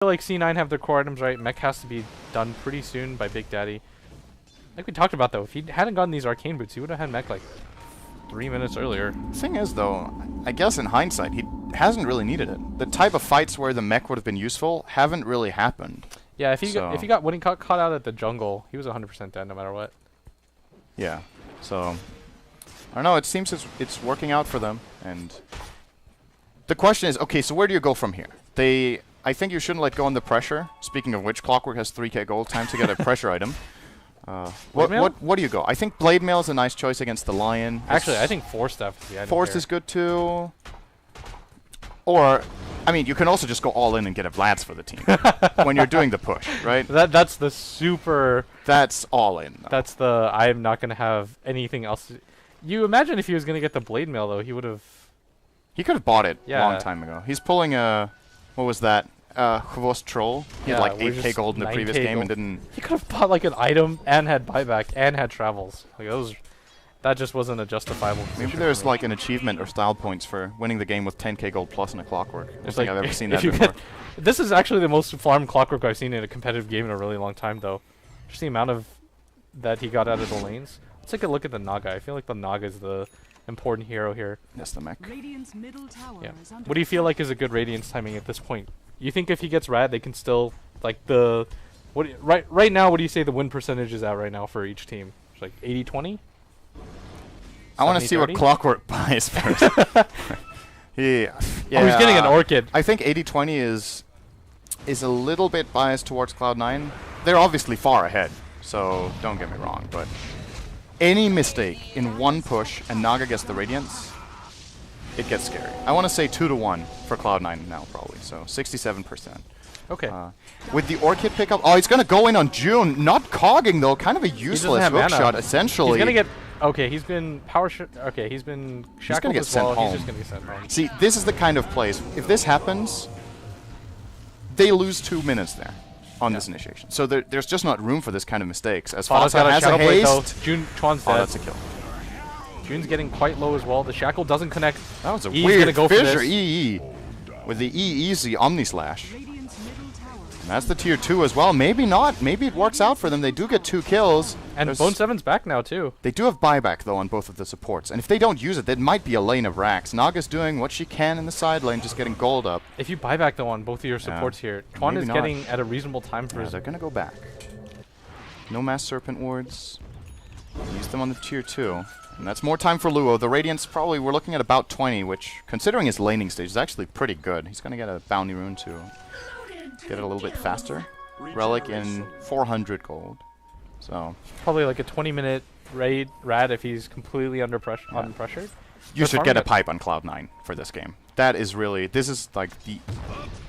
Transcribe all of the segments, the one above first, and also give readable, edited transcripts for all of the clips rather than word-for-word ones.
feel like C9 have their core items right. Mech has to be done pretty soon by Big Daddy. Like we talked about though, if he hadn't gotten these arcane boots, he would have had Mech like 3 minutes earlier. Thing is though, I guess in hindsight, he hasn't really needed it. The type of fights where the mech would have been useful haven't really happened. Yeah, if he got when he got caught out at the jungle, he was 100% dead no matter what. Yeah, so I don't know. It seems it's working out for them, and the question is, okay, so where do you go from here? I think you shouldn't let go on the pressure. Speaking of which, Clockwork has 3k gold, time to get a pressure item. What do you go? I think Blade Mail is a nice choice against the Lion. Actually, I think Force Staff is the item. Force is good too. Or, I mean, you can also just go all in and get a Vlad's for the team when you're doing the push, right? That's the super. That's all in. Though. That's the I'm not gonna have anything else. You imagine if he was gonna get the Blade Mail though, he would have. He could have bought it a Yeah. long time ago. He's pulling a, what was that? Chvost Troll. He had like 8k gold in the previous game gold. and didn't. He could have bought like an item and had buyback and had travels. Like that just wasn't a justifiable. Maybe there's like an achievement or style points for winning the game with 10k gold plus and a Clockwork. I don't think I've ever seen that before. This is actually the most farmed Clockwork I've seen in a competitive game in a really long time, though. Just the amount of that he got out of the lanes. Let's take a look at the Naga. I feel like the Naga is the important hero here. That's the mech. Yeah. What do you feel like is a good Radiance timing at this point? You think if he gets Rad, they can still like right now? What do you say the win percentage is at right now for each team? It's like 80-20. I want to see what Clockwork buys first. Yeah. Oh, he's getting an Orchid. I think 80-20 is a little bit biased towards Cloud9. They're obviously far ahead, so don't get me wrong, but any mistake in one push and Naga gets the Radiance, it gets scary. I want to say 2-1 for Cloud9 now, probably, so 67%. Okay. With the Orchid pickup, oh, he's going to go in on June. Not cogging, though. Kind of a useless hook shot, essentially. He's going to get... Okay, he's been he's been shackled as well. He's just going to get sent home. See, this is the kind of plays. If this happens, they lose 2 minutes there on this initiation. So there's just not room for this kind of mistakes. As far as has a haste, Chuan's dead. That's a kill. June's getting quite low as well. The shackle doesn't connect. That was a weird fissure EE. With the easy Omni Slash. And that's the tier 2 as well. Maybe not. Maybe it works out for them. They do get 2 kills. And Bone 7's back now too. They do have buyback though on both of the supports. And if they don't use it, there might be a lane of racks. Naga's doing what she can in the side lane, just getting gold up. If you buy back though on both of your supports here, Chuan is getting at a reasonable time for his... They're going to go back. No Mass Serpent Wards. Use them on the tier 2. And that's more time for Luo. The Radiance probably, we're looking at about 20, which, considering his laning stage, is actually pretty good. He's going to get a Bounty Rune to get it a little bit faster. Relic in 400 gold. So probably like a 20-minute rad if he's completely under pressure. Unpressured. You should get a pipe on Cloud9 for this game. That is really, this is like the...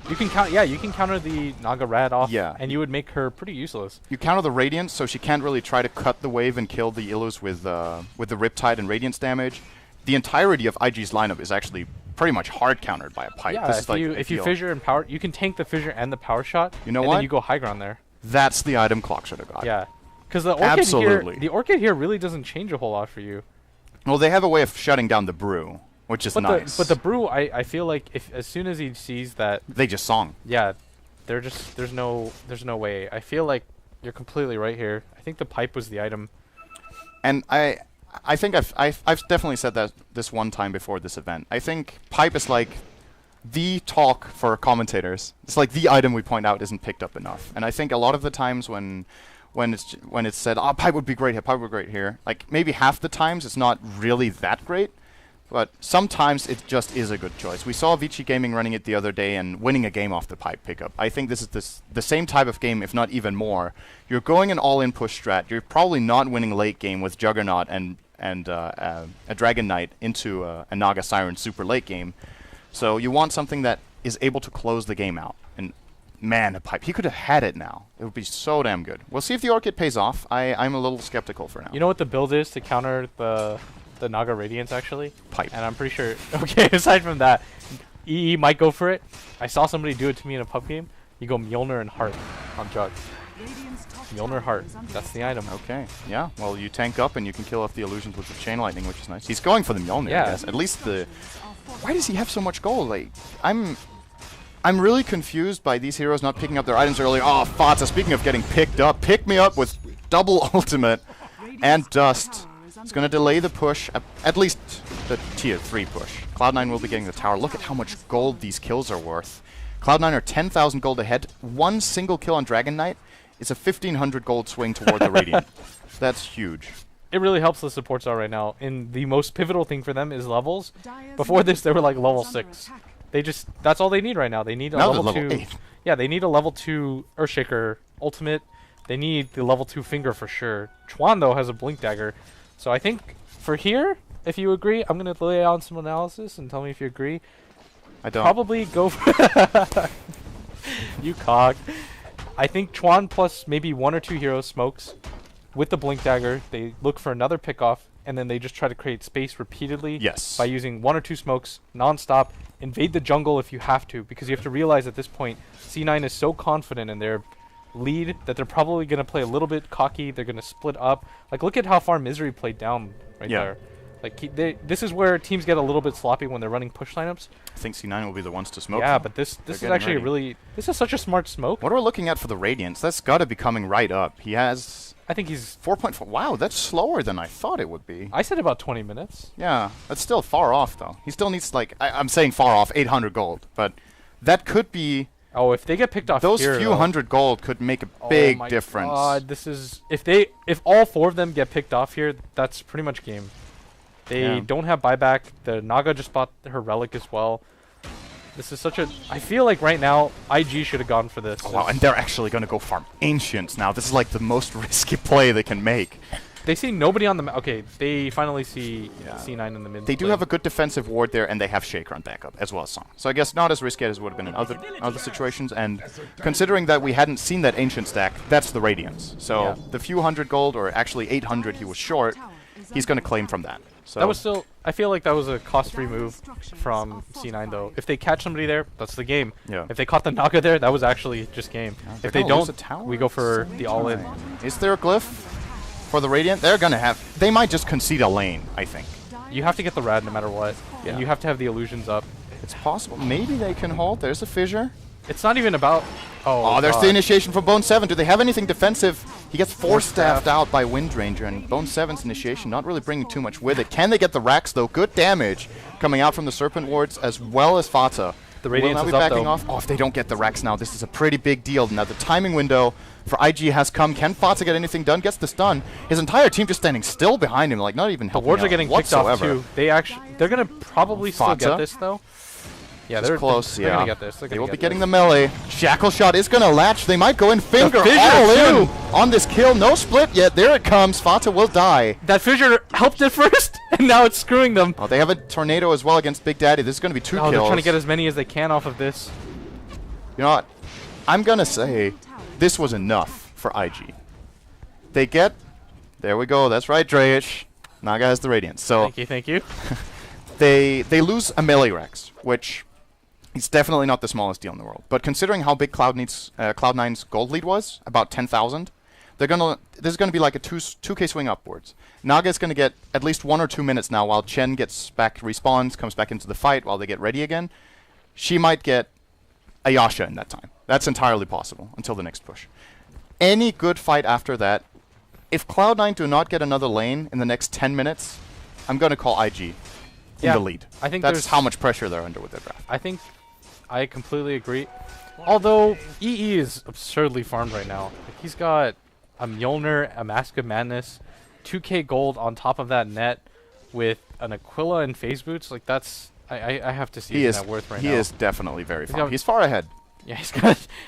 You can counter the Naga rad off, and you would make her pretty useless. You counter the Radiance, so she can't really try to cut the wave and kill the Illus with the Riptide and Radiance damage. The entirety of IG's lineup is actually pretty much hard countered by a pipe. Yeah, this if you fissure and power, you can tank the fissure and the power shot. You know and what? Then you go high ground there. That's the item Clock should have got. Yeah, because the Orchid here really doesn't change a whole lot for you. Well, they have a way of shutting down the Brew, which is nice. But the Brew, I feel like as soon as he sees that, they just song. Yeah, there's no way. I feel like you're completely right here. I think the pipe was the item. And I think I've definitely said that this one time before this event. I think pipe is like the talk for commentators. It's like the item we point out isn't picked up enough. And I think a lot of the times when it's said, oh, pipe would be great here, pipe would be great here, like maybe half the times it's not really that great. But sometimes it just is a good choice. We saw Vici Gaming running it the other day and winning a game off the pipe pickup. I think this is the same type of game, if not even more. You're going an all-in push strat. You're probably not winning late game with Juggernaut and a Dragon Knight into a Naga Siren super late game. So you want something that is able to close the game out. And man, a pipe. He could have had it now. It would be so damn good. We'll see if the Orchid pays off. I'm a little skeptical for now. You know what the build is to counter the Naga Radiance, actually? Pipe. And I'm pretty sure... Okay, aside from that, EE might go for it. I saw somebody do it to me in a pub game. You go Mjolnir and Heart on Jug. Mjolnir Heart. That's the item. Okay. Yeah. Well, you tank up and you can kill off the illusions with the Chain Lightning, which is nice. He's going for the Mjolnir, I guess. At least the... Why does he have so much gold? Like, I'm really confused by these heroes not picking up their items earlier. Oh, Fata, speaking of getting picked up, pick me up with double ultimate and dust. It's going to delay the push, at least the tier 3 push. Cloud9 will be getting the tower. Look at how much gold these kills are worth. Cloud9 are 10,000 gold ahead. One single kill on Dragon Knight is a 1,500 gold swing toward the Radiant. That's huge. It really helps the supports out right now. And the most pivotal thing for them is levels. Before this, they were like level 6. They just, that's all they need right now. They need a level 2. 8. Yeah, they need a level 2 Earthshaker ultimate. They need the level 2 finger for sure. Chuan, though, has a Blink Dagger. So I think for here, if you agree, I'm going to lay out some analysis and tell me if you agree. I don't. Probably go for... You cock. I think Chuan plus maybe 1 or 2 hero smokes with the Blink Dagger. They look for another pickoff, and then they just try to create space repeatedly. Yes. By using 1 or 2 smokes non-stop. Invade the jungle if you have to, because you have to realize at this point, C9 is so confident in their lead that they're probably going to play a little bit cocky. They're going to split up. Like, look at how far Misery played down right there. Like, this is where teams get a little bit sloppy when they're running push lineups. I think C9 will be the ones to smoke. Yeah, but this is actually really... This is such a smart smoke. What are we looking at for the Radiance? That's got to be coming right up. He has... I think he's... 4.4. Wow, that's slower than I thought it would be. I said about 20 minutes. Yeah, that's still far off, though. He still needs, like... I'm saying far off, 800 gold. But that could be... Oh, if they get picked off those here, few hundred gold could make a big difference. God, this is... If all 4 of them get picked off here, that's pretty much game. They don't have buyback. The Naga just bought her relic as well. This is such a... I feel like right now, IG should have gone for this. Oh, wow, and they're actually going to go farm Ancients now. This is like the most risky play they can make. They see nobody on the... Okay, they finally see C9 in the mid. They do have a good defensive ward there, and they have Shaker on backup, as well as Song. So I guess not as risky as it would have been in other situations. And considering that we hadn't seen that Ancient stack, that's the Radiance. So the few hundred gold, or actually 800 he was short, he's going to claim from that. So that was still... I feel like that was a cost-free move from C9, though. If they catch somebody there, that's the game. Yeah. If they caught the Naga there, that was actually just game. If they don't, we go for the all-in. Is there a glyph for the Radiant? They're going to have... They might just concede a lane, I think. You have to get the Rad no matter what. Yeah. You have to have the illusions up. It's possible. Maybe they can hold. There's a fissure. It's not even about... Oh, there's the initiation from Bone 7. Do they have anything defensive? He gets force-staffed out by Windranger, and Bone 7's initiation not really bringing too much with it. Can they get the racks, though? Good damage coming out from the Serpent Wards, as well as Fata. The Radiance will now be backing off. Oh, if they don't get the racks now, this is a pretty big deal. Now, the timing window for IG has come. Can Fata get anything done? Gets the stun. His entire team just standing still behind him, like not even helping. The wards are getting picked off, too. They're going to probably still get this, though. Yeah, they're close. They're gonna get this. They will be getting the melee. Shackle shot is gonna latch. They might go in finger all in on this kill. No split yet. There it comes. Fata will die. That fissure helped at first, and now it's screwing them. Oh, they have a tornado as well against Big Daddy. This is gonna be 2 kills. They're trying to get as many as they can off of this. You know what? I'm gonna say this was enough for IG. They get. There we go. That's right, Dreyish. Naga has the Radiance. So thank you. they lose a melee Rex, which. It's definitely not the smallest deal in the world. But considering how big Cloud9's gold lead was, about 10,000, this is going to be like a 2k swing upwards. Naga is going to get at least 1 or 2 minutes now while Chen gets back, respawns, comes back into the fight while they get ready again. She might get a Yasha in that time. That's entirely possible until the next push. Any good fight after that, if Cloud9 do not get another lane in the next 10 minutes, I'm going to call IG in the lead. I think that's how much pressure they're under with their draft. I think I completely agree. Although EE is absurdly farmed right now. Like, he's got a Mjolnir, a Mask of Madness, 2k gold on top of that net with an Aquila and phase boots. Like that's I have to see his net worth right now. He is definitely very farmed. He's far ahead. Yeah,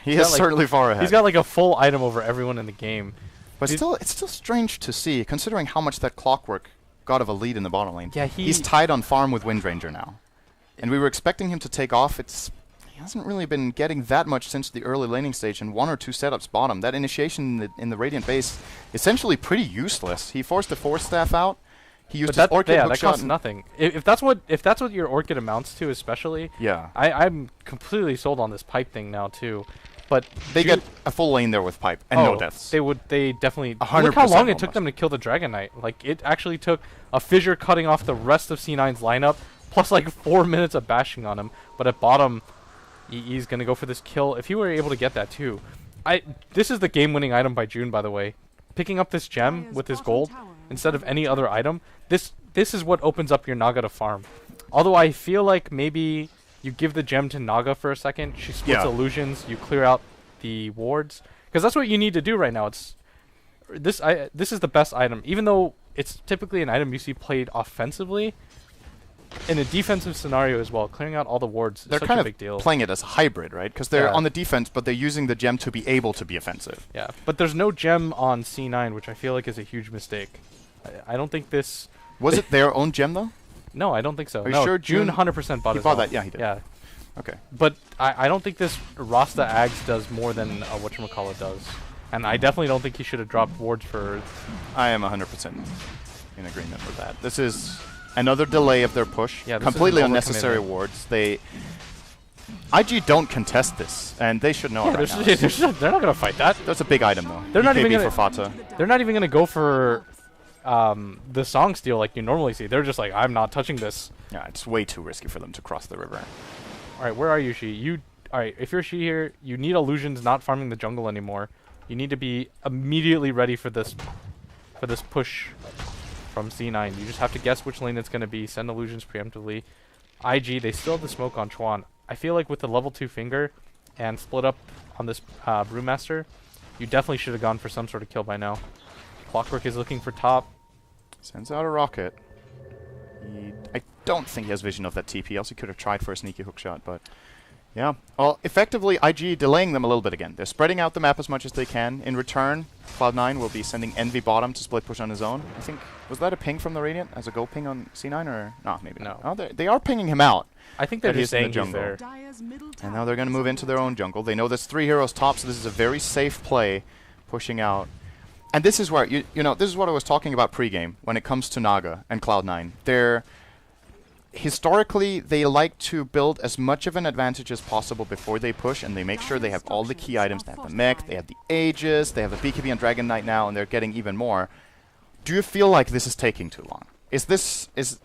he is certainly far ahead. He's got like a full item over everyone in the game. But it's still strange to see, considering how much that Clockwork got of a lead in the bottom lane. Yeah, he's tied on farm with Windranger now. And we were expecting him to take off. He hasn't really been getting that much since the early laning stage and 1 or 2 setups bottom. That initiation in the Radiant base, essentially pretty useless. He forced the Force Staff out. He used his Orchid hook that shot. costs nothing. If that's what your Orchid amounts to, especially. Yeah. I'm completely sold on this pipe thing now too. But they get a full lane there with pipe and no deaths. They definitely. Look how long it took them to kill the Dragon Knight. Like it actually took a fissure cutting off the rest of C9's lineup, plus like 4 minutes of bashing on him. But at bottom, EE's gonna go for this kill. If he were able to get that too, this is the game-winning item by June, by the way. Picking up this gem with his gold instead of any other item. This is what opens up your Naga to farm. Although I feel like maybe you give the gem to Naga for a second. She splits illusions. You clear out the wards because that's what you need to do right now. This is the best item, even though it's typically an item you see played offensively. In a defensive scenario as well, clearing out all the wards is such a big deal. They're kind of playing it as a hybrid, right? Because they're on the defense, but they're using the gem to be able to be offensive. Yeah, but there's no gem on C9, which I feel like is a huge mistake. I don't think this... Was it their own gem, though? No, I don't think so. Are you sure June 100% bought he his bought own. that? Yeah, he did. Yeah. Okay. But I don't think this Rasta Ags does more than whatchamacallit does. And I definitely don't think he should have dropped wards for... I am 100% in agreement with that. This is... another delay of their push. Yeah, completely unnecessary wards. IG don't contest this, and they should know it right now. They're not gonna fight that. That's a big item though. They're not even gonna, for Fata. They're not even gonna go for the song steal like you normally see. They're just like, I'm not touching this. Yeah, it's way too risky for them to cross the river. All right, where are you, Shi? All right, if you're Shi here, you need illusions not farming the jungle anymore. You need to be immediately ready for this push from C9. You just have to guess which lane it's going to be, send illusions preemptively. IG, they still have the smoke on Chuan. I feel like with the level 2 finger and split up on this Brewmaster, you definitely should have gone for some sort of kill by now. Clockwork is looking for top. Sends out a rocket. I don't think he has vision of that TP, else he could have tried for a sneaky hookshot, but... yeah. Well, effectively, IG delaying them a little bit again. They're spreading out the map as much as they can. In return, Cloud9 will be sending Envy bottom to split push on his own. I think, was that a ping from the Radiant as a go ping on C9 or... no, maybe not. Oh, they are pinging him out. I think they're just saying he's there. And now they're going to move into their own jungle. They know there's 3 heroes top, so this is a very safe play, pushing out. And this is where, you know, this is what I was talking about pregame when it comes to Naga and Cloud9. They're... historically, they like to build as much of an advantage as possible before they push, and they make sure they have all the key items. They have the mech, they have the Aegis, they have the BKB and Dragon Knight now, and they're getting even more. Do you feel like this is taking too long?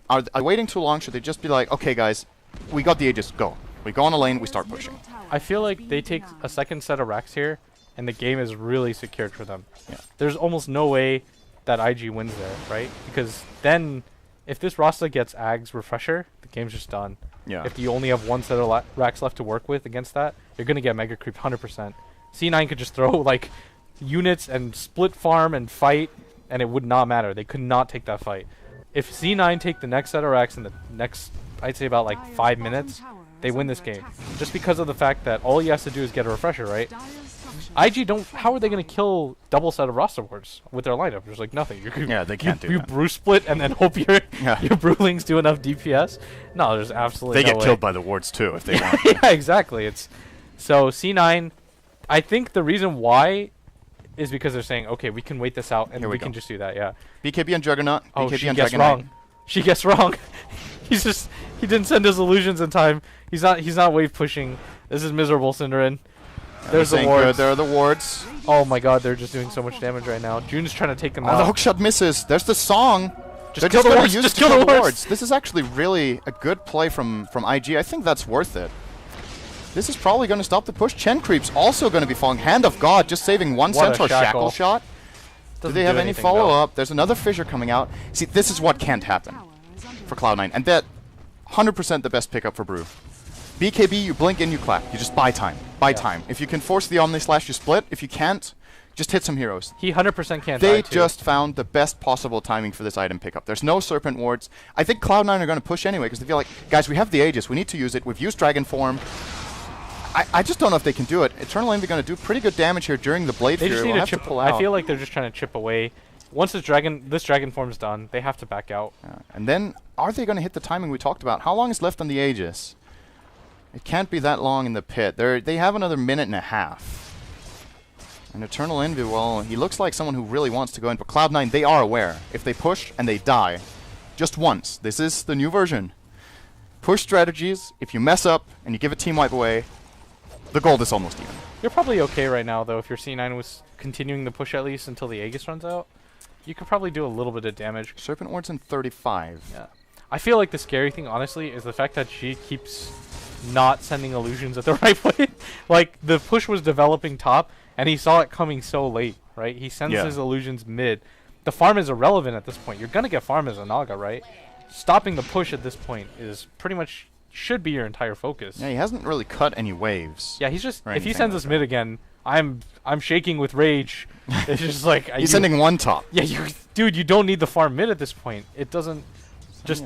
Are they waiting too long? Should they just be like, okay guys, we got the Aegis, go. We go on a lane, we start pushing. I feel like they take a second set of racks here, and the game is really secured for them. Yeah. There's almost no way that IG wins there, right? Because then... if this Rasta gets Ag's Refresher, the game's just done. Yeah. If you only have one set of racks left to work with against that, you're going to get Mega Creep 100%. C9 could just throw, like, units and split farm and fight, and it would not matter. They could not take that fight. If C9 take the next set of racks in the next, I'd say about, like, 5 minutes, they win this game. Just because of the fact that all he has to do is get a Refresher, right? IG don't... how are they going to kill double set of roster wards with their lineup? There's like nothing. Yeah, they can't do you that. brew split and then hope your brewlings do enough DPS? No, there's absolutely no way. They get killed by the wards too if they want. Yeah, exactly. So C9, I think the reason why is because they're saying, okay, we can wait this out and we can just do that, yeah. BKB and Juggernaut. Oh, BKB she and gets Dragon wrong. She gets wrong. He didn't send his illusions in time. He's not wave pushing. This is miserable, Cinderin. There's the wards. There are the wards. Oh my god, they're just doing so much damage right now. June's trying to take them out. The hookshot misses. There's the song. Just kill the wards. Just kill the wards. This is actually really a good play from IG. I think that's worth it. This is probably going to stop the push. Chen Creep's also going to be falling. Hand of God, just saving one Centaur shackle shot. Do they have any follow-up? There's another fissure coming out. See, this is what can't happen for Cloud9. And that 100% the best pickup for Brew. BKB, you blink and you clap. You just buy time. Buy time. If you can force the Omni Slash, you split. If you can't, just hit some heroes. He 100% can't. They just found the best possible timing for this item pickup. There's no Serpent Wards. I think Cloud9 are going to push anyway because they feel like, guys, we have the Aegis. We need to use it. We've used Dragon Form. I just don't know if they can do it. Eternal Envy going to do pretty good damage here during the Blade Fury. They just need to chip. I feel like they're just trying to chip away. Once this Dragon Form's done, they have to back out. And then, are they going to hit the timing we talked about? How long is left on the Aegis? It can't be that long in the pit. They have another minute and a half. And Eternal Envy, well, he looks like someone who really wants to go in. But Cloud9, they are aware. If they push and they die, just once. This is the new version. Push strategies. If you mess up and you give a team wipe away, the gold is almost even. You're probably okay right now, though, if your C9 was continuing the push at least until the Aegis runs out. You could probably do a little bit of damage. Serpent Ward's in 35. Yeah. I feel like the scary thing, honestly, is the fact that she keeps not sending illusions at the right way. Like, the push was developing top, and he saw it coming so late, right? He sends his illusions mid. The farm is irrelevant at this point. You're going to get farm as a Naga, right? Stopping the push at this point is pretty much should be your entire focus. Yeah, he hasn't really cut any waves. Yeah, he's just, if he sends us mid again, I'm shaking with rage. It's just like he's sending one top. Yeah, dude, you don't need the farm mid at this point. It doesn't just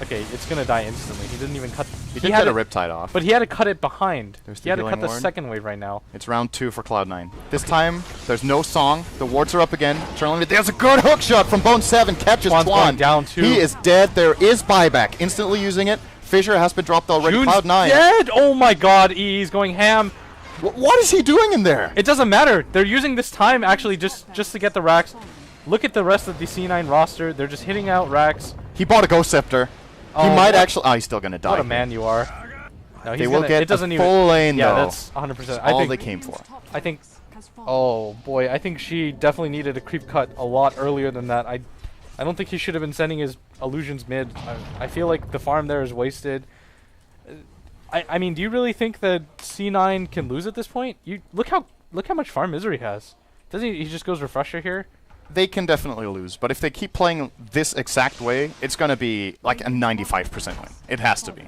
okay. It's gonna die instantly. He didn't even cut. He did cut a Riptide off, but he had to cut it behind. There's he had to cut the ward. second wave right now. It's round 2 for Cloud9. This time there's no song. The wards are up again. There's a good hook shot from Bone 7. Catches Twan. Down too. He is dead. There is buyback. Instantly using it. Fissure has been dropped already. Cloud9 dead. Oh my God, he's going ham. What is he doing in there? It doesn't matter. They're using this time actually just to get the racks. Look at the rest of the C9 roster. They're just hitting out racks. He bought a Ghost Scepter. He might actually. Oh, he's still gonna die. What a man you are. No, they will get it doesn't a even, full lane yeah, though. that's 100%. That's I all think they came for. I think. Oh boy, I think she definitely needed a creep cut a lot earlier than that. I don't think he should have been sending his illusions mid. I feel like the farm there is wasted. I mean, do you really think that C9 can lose at this point? You look how much farm Misery has. Doesn't he just goes Refresher here? They can definitely lose, but if they keep playing this exact way, it's going to be like a 95% win. It has to be.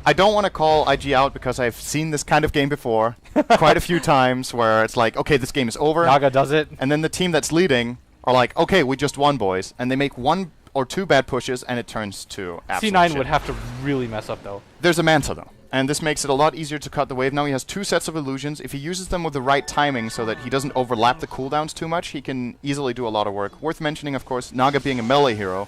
I don't want to call IG out because I've seen this kind of game before quite a few times where it's like, okay, this game is over. Naga does it. And then the team that's leading are like, okay, we just won, boys. And they make 1 or 2 bad pushes, and it turns to absolute C9 shit. would have to really mess up, though. There's a Manta, though. And this makes it a lot easier to cut the wave. Now he has 2 sets of illusions. If he uses them with the right timing so that he doesn't overlap the cooldowns too much, he can easily do a lot of work. Worth mentioning, of course, Naga being a melee hero,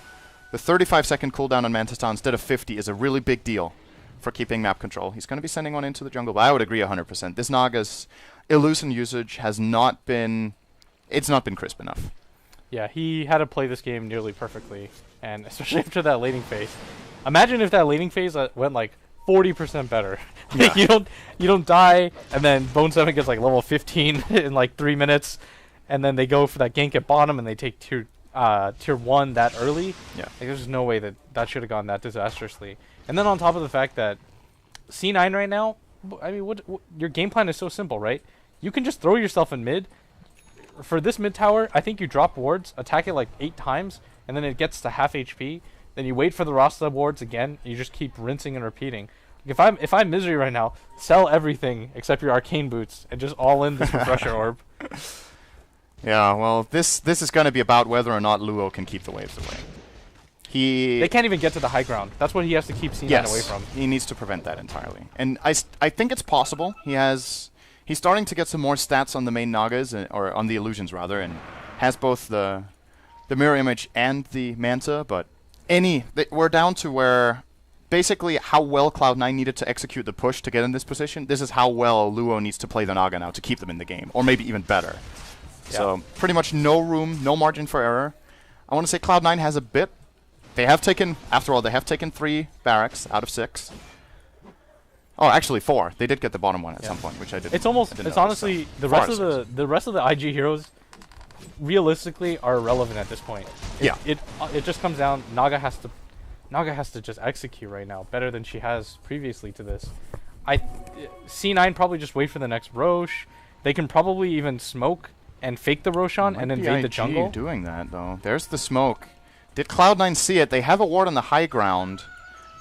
the 35-second cooldown on Manta Star instead of 50 is a really big deal for keeping map control. He's going to be sending one into the jungle, but I would agree 100%. This Naga's illusion usage has not been... It's not been crisp enough. Yeah, he had to play this game nearly perfectly, and especially after that laning phase. Imagine if that laning phase went like 40% better. Yeah. you don't die, and then Bone 7 gets like level 15 in like 3 minutes, and then they go for that gank at bottom, and they take tier 1 that early. Yeah. Like, there's no way that should have gone that disastrously. And then on top of the fact that C9 right now, I mean, what your game plan is so simple, right? You can just throw yourself in mid. For this mid tower, I think you drop wards, attack it like 8 times, and then it gets to half HP. Then you wait for the Rasta wards again. And you just keep rinsing and repeating. If I'm Misery right now, sell everything except your arcane boots and just all in this refresher orb. Yeah, well, this is going to be about whether or not Luo can keep the waves away. They can't even get to the high ground. That's what he has to keep C9 away from. He needs to prevent that entirely. And I think it's possible. He's starting to get some more stats on the main Nagas, or on the illusions rather, and has both the mirror image and the Manta, but we're down to where basically how well Cloud9 needed to execute the push to get in this position. This is how well Luo needs to play the Naga now to keep them in the game, or maybe even better. Yeah. So pretty much no room, no margin for error. I want to say Cloud9 has a bit. They have taken 3 barracks out of 6. Oh, actually 4. They did get the bottom one at some point, which I didn't. It's honestly the rest of the IG heroes realistically are irrelevant at this point. It just comes down. Naga has to just execute right now better than she has previously to this. C9 probably just wait for the next Roche. They can probably even smoke and fake the Roshan and invade the jungle. Doing that though. There's the smoke. Did Cloud9 see it? They have a ward on the high ground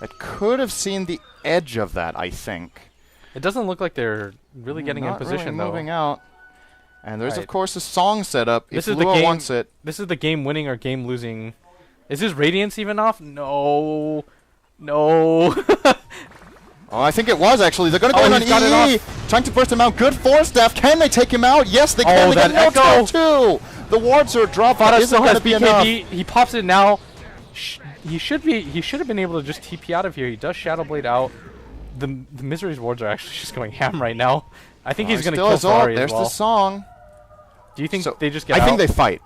that could have seen the edge of that, I think. It doesn't look like they're really getting in position though. Moving out. And there's of course a song set up. This if is the Luo game. wants it. This is the game winning or game losing. Is his Radiance even off? No. No. Oh, I think it was actually. They're going to go in on EE. Trying to burst him out. Good force staff. Can they take him out? Yes, they can. Oh, They that get echo too. The wards are dropped. Fada Isn't still going has to be BKB. enough. He pops it now. He should have been able to just TP out of here. He does Shadow Blade out. The Misery's wards are actually just going ham right now. I think he's going to kill Ferrari as well. There's the song. Do you think they just get out? I think they fight.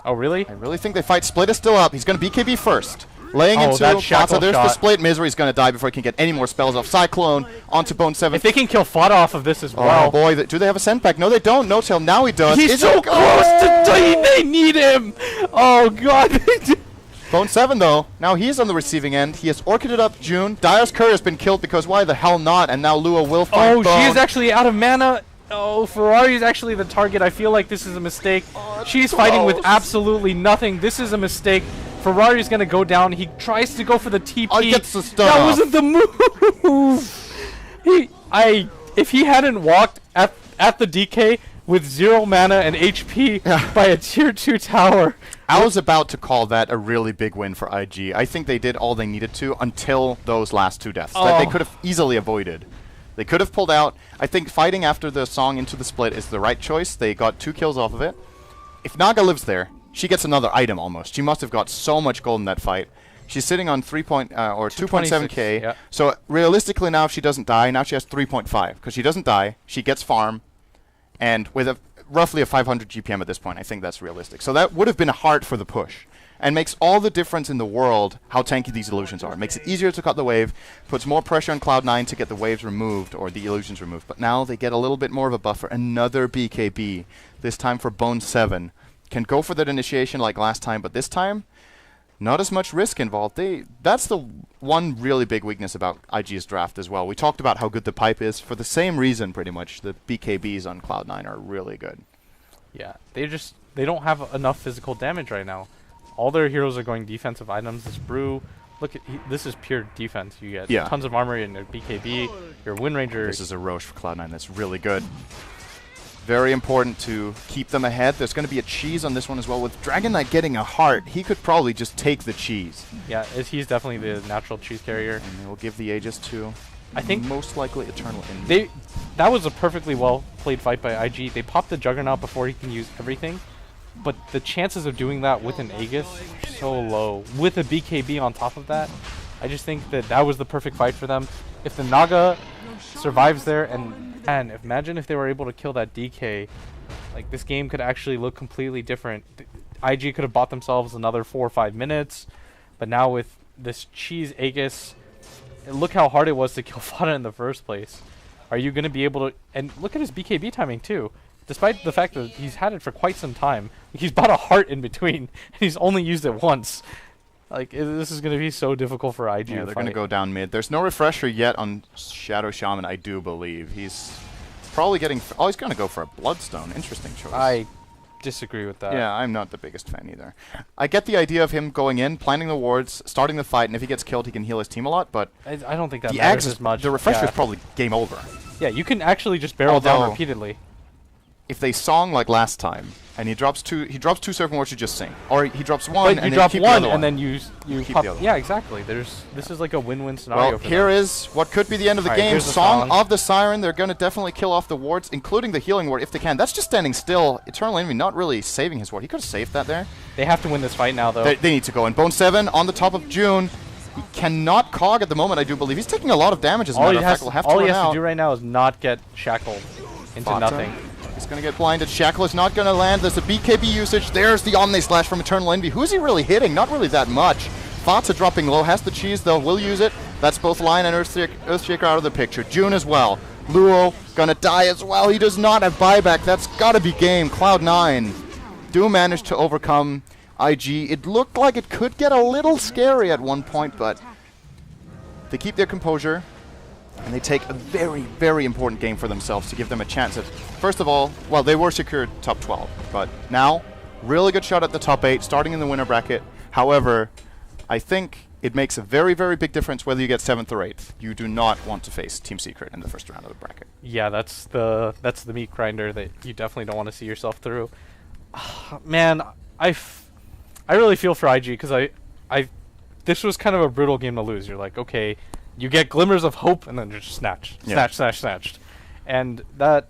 Oh, really? I really think they fight. Split is still up. He's going to BKB first. Laying into Fata. There's the split. Misery's going to die before he can get any more spells off. Cyclone onto Bone 7. If they can kill Fada off of this as well. Oh boy, do they have a send back? No, they don't. No tail. Now he does. He's so close to dying. They need him. Oh god. Bone 7, though, now he's on the receiving end. He has orchided up June. Dire's Courier has been killed because why the hell not? And now Lua will find Bone. She is actually out of mana. Oh, Ferrari's actually the target. I feel like this is a mistake. She's fighting with absolutely nothing. This is a mistake. Ferrari's going to go down. He tries to go for the TP. Oh, he gets the stun That off. wasn't the move. If he hadn't walked at the DK with 0 mana and HP by a tier 2 tower. I was about to call that a really big win for IG. I think they did all they needed to until those last 2 deaths that they could have easily avoided. They could have pulled out. I think fighting after the Song into the split is the right choice. They got 2 kills off of it. If Naga lives there, she gets another item almost. She must have got so much gold in that fight. She's sitting on 2.7k. Yeah. So realistically now, if she doesn't die, now she has 3.5. Because she doesn't die, she gets farm. And with roughly a 500 GPM at this point, I think that's realistic. So that would have been hard for the push. And makes all the difference in the world how tanky these illusions are. It makes it easier to cut the wave, puts more pressure on Cloud9 to get the waves removed, or the illusions removed. But now they get a little bit more of a buffer. Another BKB, this time for Bone 7. Can go for that initiation like last time, but this time, not as much risk involved. That's the one really big weakness about IG's draft as well. We talked about how good the pipe is. For the same reason, pretty much, the BKBs on Cloud9 are really good. Yeah, they don't have enough physical damage right now. All their heroes are going defensive items. This Brew, look at this is pure defense. You get tons of armor in your BKB, your Wind Ranger. This is a Roche for Cloud9 that's really good. Very important to keep them ahead. There's going to be a cheese on this one as well. With Dragon Knight getting a heart, he could probably just take the cheese. Yeah, he's definitely the natural cheese carrier. And they will give the Aegis to, I think, most likely Eternal Envy. That was a perfectly well played fight by IG. They popped the Juggernaut before he can use everything. But the chances of doing that with an Aegis are so low. With a BKB on top of that, I just think that was the perfect fight for them. If the Naga survives there, and imagine if they were able to kill that DK, like this game could actually look completely different. IG could have bought themselves another 4 or 5 minutes, but now with this cheese Aegis, look how hard it was to kill Fada in the first place. Are you going to be able to... And look at his BKB timing too. Despite the fact that he's had it for quite some time, he's bought a heart in between, and he's only used it once. Like, this is going to be so difficult for IG. Yeah, they're going to go down mid. There's no refresher yet on Shadow Shaman, I do believe. He's probably getting... he's going to go for a Bloodstone. Interesting choice. I disagree with that. Yeah, I'm not the biggest fan either. I get the idea of him going in, planting the wards, starting the fight, and if he gets killed, he can heal his team a lot, but... I don't think that matters as much. The refresher is probably game over. Yeah, you can actually just barrel down repeatedly. If they Song like last time, and he drops two Serpent Wards, you just sing. Or he drops one, but and you drop keep one, the and then you keep pop. the other Yeah, one. exactly. This is like a win-win scenario. Well, for here them. is what could be the end of the game. Here's the Song of the Siren. They're going to definitely kill off the wards, including the healing ward if they can. That's just standing still. Eternal Enemy not really saving his ward. He could have saved that there. They have to win this fight now, though. They need to go in. Bone 7 on the top of June. He cannot cog at the moment, I do believe. He's taking a lot of damage as a matter of fact. We'll have to all he run has out. to do right now is not get shackled into Fata. nothing. He's going to get blinded. Shackle is not going to land. There's a BKB usage. There's the Omni Slash from Eternal Envy. Who's he really hitting? Not really that much. Fata dropping low. Has the cheese, though. Will use it. That's both Lion and Earthshaker out of the picture. June as well. Luo going to die as well. He does not have buyback. That's got to be game. Cloud9 do manage to overcome IG. It looked like it could get a little scary at one point, but they keep their composure. And they take a very, very important game for themselves to give them a chance at, first of all, well, they were secured top 12. But now, really good shot at the top 8, starting in the winner bracket. However, I think it makes a very, very big difference whether you get 7th or 8th. You do not want to face Team Secret in the first round of the bracket. Yeah, that's the meat grinder that you definitely don't want to see yourself through. Man, I really feel for IG because this was kind of a brutal game to lose. You're like, okay, you get glimmers of hope, and then you're just snatched. And that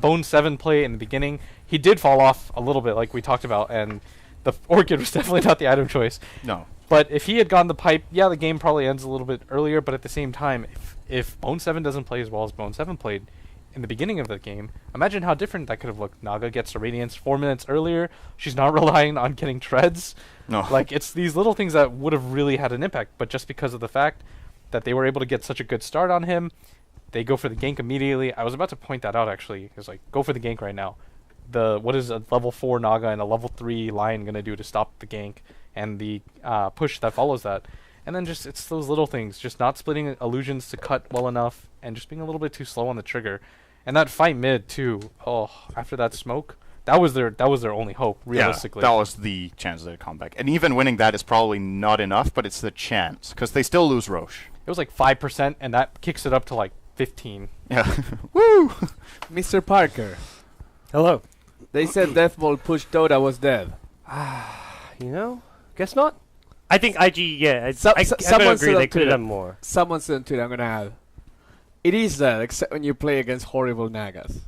Bone 7 play in the beginning, he did fall off a little bit, like we talked about, and the Orchid was definitely not the item choice. No. But if he had gone the pipe, yeah, the game probably ends a little bit earlier, but at the same time, if Bone 7 doesn't play as well as Bone 7 played in the beginning of the game, imagine how different that could have looked. Naga gets a Radiance 4 minutes earlier. She's not relying on getting treads. No. Like, it's these little things that would have really had an impact, but just because of the fact that they were able to get such a good start on him, they go for the gank immediately. I was about to point that out, actually. It's like, go for the gank right now. What is a level 4 Naga and a level 3 Lion going to do to stop the gank? and the push that follows that. And then just it's those little things, just not splitting illusions to cut well enough, and just being a little bit too slow on the trigger. And that fight mid too. Oh, after that smoke, that was their only hope, realistically. Yeah, that was the chance of their comeback. And even winning that is probably not enough, but it's the chance, because they still lose Roche. It was like 5%, and that kicks it up to like 15. Yeah. Woo! Mr. Parker, Hello. they said Death Ball push Dota was dead. Guess not. I think IG, yeah. I Someone gotta agree, said they on could have Twitter. done more. Someone said to it, I'm gonna add. It is dead, except when you play against horrible Nagas.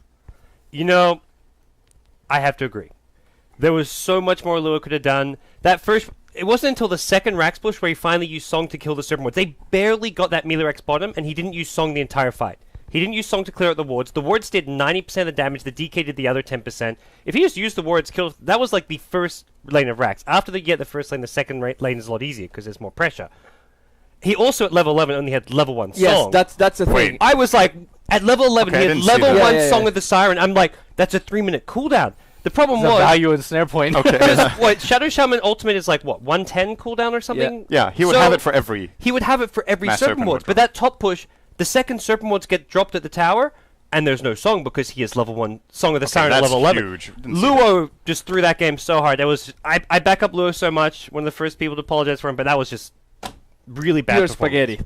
I have to agree. There was so much more Lua could have done. It wasn't until the second Rax push where he finally used Song to kill the Serpent Wards. They barely got that melee Rex bottom, and he didn't use Song the entire fight. He didn't use Song to clear out the wards. The wards did 90% of the damage. The DK did the other 10%. If he just used the wards, that was like the first lane of Rax. After you get the first lane, the second lane is a lot easier because there's more pressure. He also, at level 11, only had level 1 Song. Yes, that's the thing. I was like, at level 11, Okay, I he had didn't see level that. 1 Yeah, Song yeah. of the Siren. I'm like, that's a 3-minute cooldown. The problem The was... value in snare point. Okay. what, Shadow Shaman Ultimate is like, what, 110 cooldown or something? Yeah, he would So- have it for every... He would have it for every Mass Serpent Serpent Ward. Ward. But that top push, the second Serpent Wards get dropped at the tower, and there's no Song because he is level 1 Song of the Siren at that's level 11. huge. Didn't see that. Luo just threw that game so hard. I back up Luo so much. One of the first people to apologize for him, but that was just really bad Pure performance. spaghetti.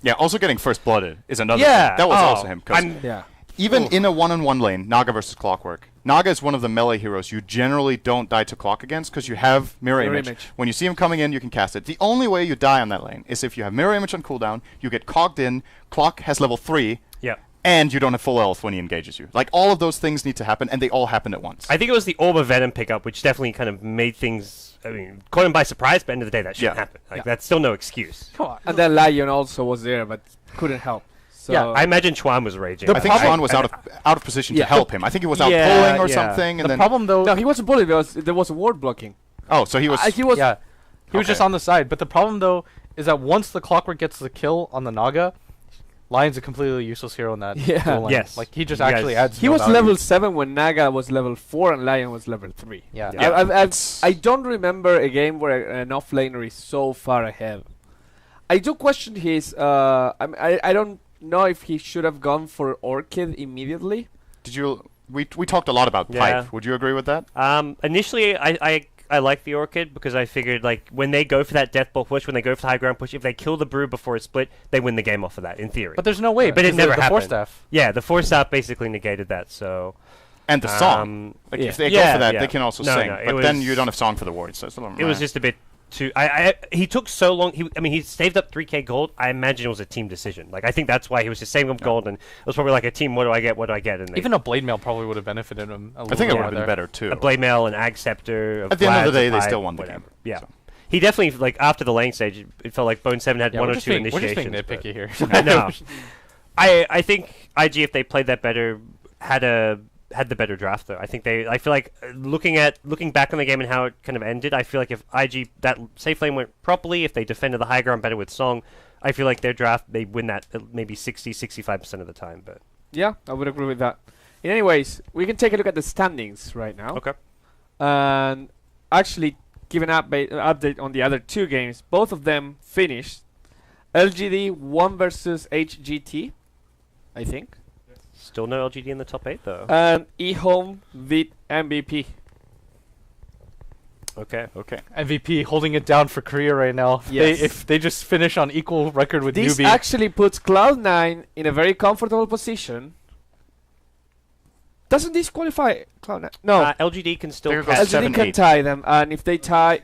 Yeah, also getting first blooded is another Yeah. thing. That was Oh, also him. 'Cause Yeah. even in a one-on-one lane, Naga versus Clockwork, Naga is one of the melee heroes you generally don't die to clock against because you have mirror Mirror image. image. When you see him coming in, you can cast it. The only way you die on that lane is if you have mirror image on cooldown, you get cogged in, clock has level 3, Yeah. and you don't have full health when he engages you. Like, all of those things need to happen, and they all happen at once. I think it was the Orb of Venom pickup, which definitely kind of made things... I mean, caught him by surprise, but at the end of the day, that shouldn't Yeah. happen. Like, Yeah. that's still no excuse. Come on. And then Lion also was there, but couldn't help. So Yeah, I imagine Chuan was raging. I think Sean was out of position Yeah. to help him. I think he was out Yeah, pulling or yeah. something, and The then... problem, though... no, he wasn't bullied. There was a ward blocking. Oh, so he was... He was. Yeah, he was Okay. just on the side. But the problem, though, is that once the Clockwork gets the kill on the Naga, Lion's a completely useless hero in that Yeah. dual lane. Yes. Like, he just Yes. actually adds He no was value. level 7 when Naga was level 4 and Lion was level 3. Yeah. Yeah. I don't remember a game where an offlaner is so far ahead. I do question his. I don't know if he should have gone for Orchid immediately. Did you... We talked a lot about Yeah. Pipe. Would you agree with that? Initially, I like the Orchid because I figured, like, when they go for that death ball push, when they go for the high ground push, if they kill the Brew before it's split, they win the game off of that, in theory. But there's no way. But it because never the happened. Force staff. Yeah, the Force Staff basically negated that, so... And the song. Like, yeah. if they go Yeah, for that, yeah. they can also No, sing. no, it but then was- you don't have song for the wards. So it's a little It was just a bit too... he took so long... he saved up 3k gold. I imagine it was a team decision. Like, I think that's why he was just saving up gold, and it was probably like a team, what do I get? And they, Even a Blade Mail probably would have benefited him a little I think it bit would have been there. better, too. a Blade Mail, an Ag Scepter... At the end of the Vlad's, day, a they Pipe, still won the whatever. game. Yeah. So. He definitely, like, after the lane stage, it felt like Bone 7 had Yeah, one we're or just two being, we're just being initiations. nitpicky here. I know. I think IG, if they played that better, had the better draft though. I feel like looking back on the game and how it kind of ended, I feel like if IG that safe lane went properly, if they defended the high ground better with Song, I feel like their draft they win that maybe 65% of the time. But Yeah, I would agree with that. Anyways, we can take a look at the standings right now. okay, And actually give an update on the other two games. Both of them finished. LGD won versus HGT, I think. still no LGD in the top 8 though. And eHome beat MVP. Okay. MVP holding it down for Korea right now. Yes. If they just finish on equal record with This Newbie, actually puts Cloud9 in a very comfortable position. Doesn't this qualify Cloud9? No. LGD can still There goes catch. seven. LGD can 8. tie them, and if they tie...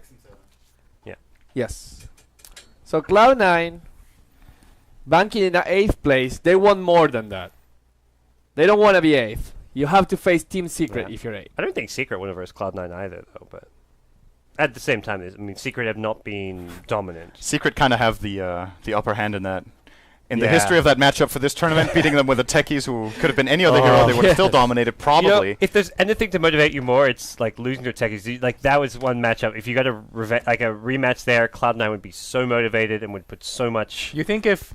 Yeah. Yes. So Cloud9, banking in the 8th place, they want more than that. They don't want to be 8th. You have to face Team Secret Yeah. if you're 8th. I don't think Secret won versus Cloud9 either though. But at the same time, Secret have not been dominant. Secret kind of have the upper hand in that. In the Yeah. history of that matchup for this tournament, beating them with the techies who could have been any other hero, they would have still dominated, probably. You know, if there's anything to motivate you more, it's like losing to techies. Like that was one matchup. If you got a rematch there, Cloud9 would be so motivated and would put so much. you think if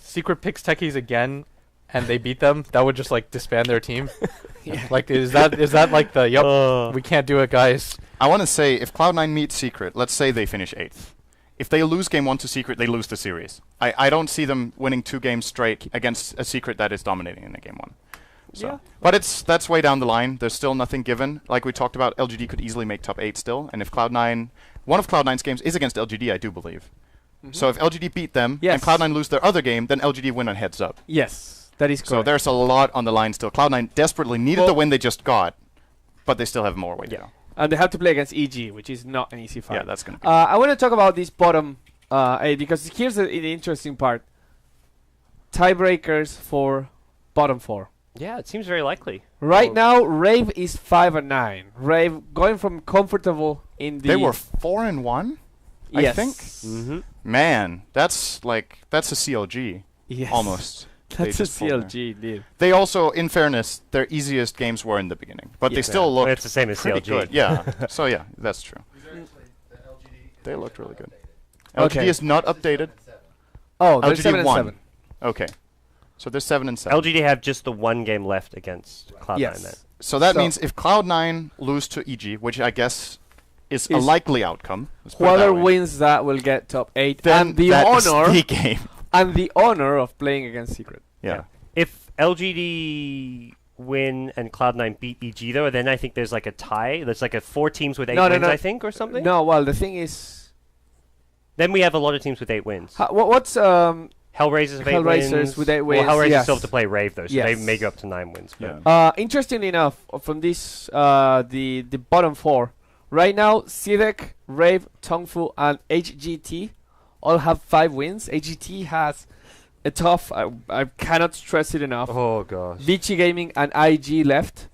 Secret picks Techies again, and they beat them, that would just like disband their team. Like is that like the we can't do it, guys? I want to say if Cloud9 meets Secret, let's say they finish 8th. If they lose game 1 to Secret, they lose the series. I don't see them winning 2 games straight against a Secret that is dominating in a game 1. So. Yeah. But that's way down the line. There's still nothing given. Like we talked about, LGD could easily make top 8 still. And if Cloud9, one of Cloud9's games is against LGD, I do believe. So if LGD beat them and Cloud9 lose their other game, then LGD win on heads up. Yes, that is correct. So there's a lot on the line still. Cloud9 desperately needed the win they just got, but they still have more way to go. And they have to play against EG, which is not an easy fight. Yeah, that's going to be. I want to talk about this bottom 8 because here's the interesting part. Tiebreakers for bottom 4. Yeah, it seems very likely. Right now, Rave is 5-9. Rave going from comfortable in the. They were 4-1. I think. Mm-hmm. Man, that's a CLG. Yes. Almost. That's a just pulled there. CLG, indeed. They also, in fairness, their easiest games were in the beginning, but they still looked It's the same as pretty CLG. good. Yeah. So yeah, that's true. They looked really good. Okay. LGD is not updated. Oh, they're LGD 7 and won. 7. Okay. So they're 7 and 7. LGD have just the one game left against Cloud9 Yes. then. So that means if Cloud9 lose to EG, which I guess is a likely outcome, let's put it Whoever that way, wins that will get top 8 then and the that is honor the game. and the honor of playing against Secret. Yeah. If LGD win and Cloud9 beat EG though, then I think there's like a tie. There's like 4 teams with 8 wins, I think, or something. No, well, the thing is, Then we have a lot of teams with 8 wins. what's Hellraisers have 8 Hellraisers wins. with 8 wins, Well, Hellraisers yes. still have to play Rave though, so Yes. they may go up to 9 wins. But Yeah. interestingly enough, from this the bottom 4 right now, Sidek, Rave, Tongfu, and HGT all have 5 wins. HGT has a tough. I cannot stress it enough. Oh gosh. Vici Gaming and IG left,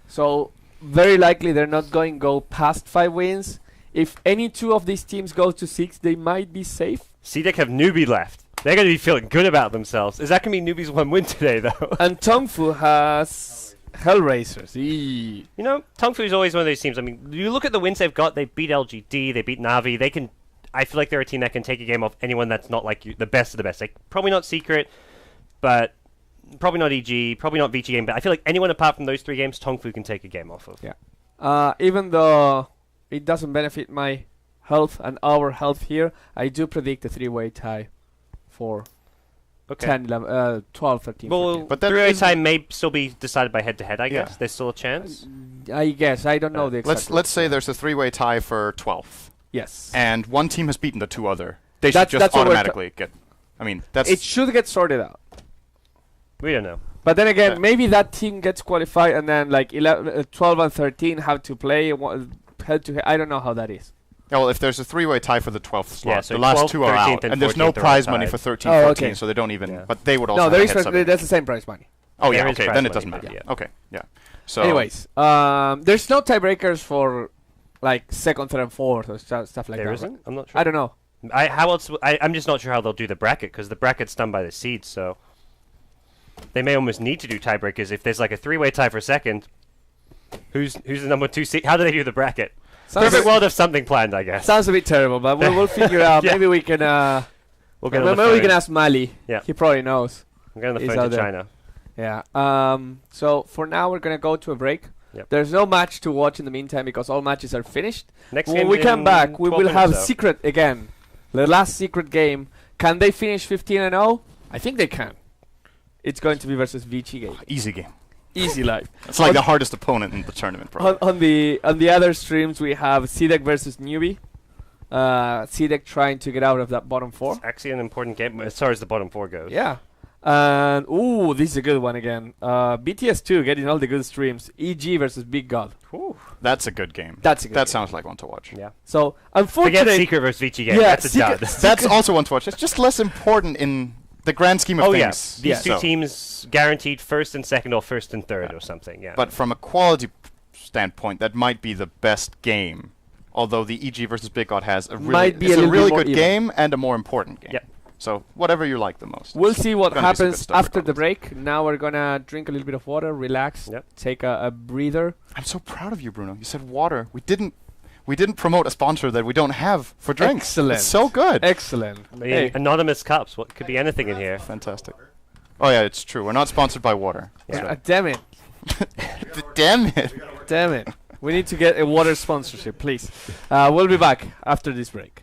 so very likely they're not going to go past 5 wins. If any 2 of these teams go to 6, they might be safe. CDEC have Newbie left. They're going to be feeling good about themselves. Is that going to be Newbie's 1 win today though? And Tongfu has Hellraisers. Eee. You know, Tongfu is always one of those teams. I mean, you look at the wins they've got. They beat LGD. They beat Navi. They can. I feel like they're a team that can take a game off anyone that's not like the best of the best. Like probably not Secret, but probably not EG, probably not Vici Game. But I feel like anyone apart from those 3 games, Tongfu can take a game off of. Yeah. Even though it doesn't benefit my health and our health here, I do predict a 3-way tie for 10, 11, 12, 13, Well, 14. But that 3-way is- tie may still be decided by head-to-head. I Yeah. guess there's still a chance. I guess. I don't know the exact. Let's say there's a 3-way tie for 12th, Yes. and one team has beaten the 2 other. They should That's just what we're automatically get. I mean, that's It should get sorted out. We don't know. But then again, Yeah. maybe that team gets qualified and then like 11, 12 and 13 have to play head to head. I don't know how that is. Yeah, well, if there's a 3-way tie for the 12th slot, Yeah, so the last 12th, 2 are 13th, out, and and there's no 14th are prize all money tied. for 13, Oh, 14, okay. so they don't even. Yeah. But they would also. No, there have is heads up. that's the same prize money. Oh yeah, There is okay, prize then it money, doesn't but matter. yeah. Okay, yeah. So Anyways, there's no tiebreakers for like 2nd, 3rd, and 4th or stuff like There that. isn't? right? I'm not sure. I don't know. How else? I'm just not sure how they'll do the bracket because the bracket's done by the seeds, so they may almost need to do tiebreakers if there's like a 3-way tie for 2nd. Who's the number 2 seed? How do they do the bracket? Perfect world of something planned, I guess. Sounds a bit terrible, but we'll figure out. Yeah. Maybe we can. We'll get on the maybe we phone. can ask Mali. Yeah. He probably knows. I'm getting on the He's phone out to there. China. Yeah. So for now we're gonna go to a break. Yep. There's no match to watch in the meantime because all matches are finished. Next When game we come back, we will have Secret. Secret again. The last Secret game. Can they finish 15-0? I think they can. It's going to be versus Vici Game. easy game. Easy life. It's like the hardest opponent in the tournament, probably. On the other streams, we have Sidek versus Newbie. Sidek trying to get out of that bottom 4. It's actually an important game as far as the bottom 4 goes. Yeah. And ooh, this is a good one again. BTS2 getting all the good streams. EG versus Big God. Whew. That's a good game. That's a good That game. sounds like one to watch. Yeah. So Forget unfortunately, Secret versus Vici game. Yeah, That's a Secret- dud. That's also one to watch. It's just less important in the grand scheme of Oh things. yes, these Yeah. two So- teams guaranteed 1st and 2nd or 1st and 3rd or something. Yeah. But from a quality standpoint, that might be the best game. Although the EG versus Big God has a really, Might be it's a a little bit really more good even. game and a more important game. Yep. So whatever you like the most. we'll see what Gonna be some good happens stuff after the regardless. break. Now we're gonna drink a little bit of water, relax, Yep. take a breather. I'm so proud of you, Bruno. You said water. We didn't promote a sponsor that we don't have for drinks. Excellent. It's so good. Excellent. The Hey, anonymous cups. What could be anything in here? Fantastic. Oh yeah, it's true. We're not sponsored by water. Damn it. Damn it. Damn it. We need to get a water sponsorship, please. We'll be back after this break.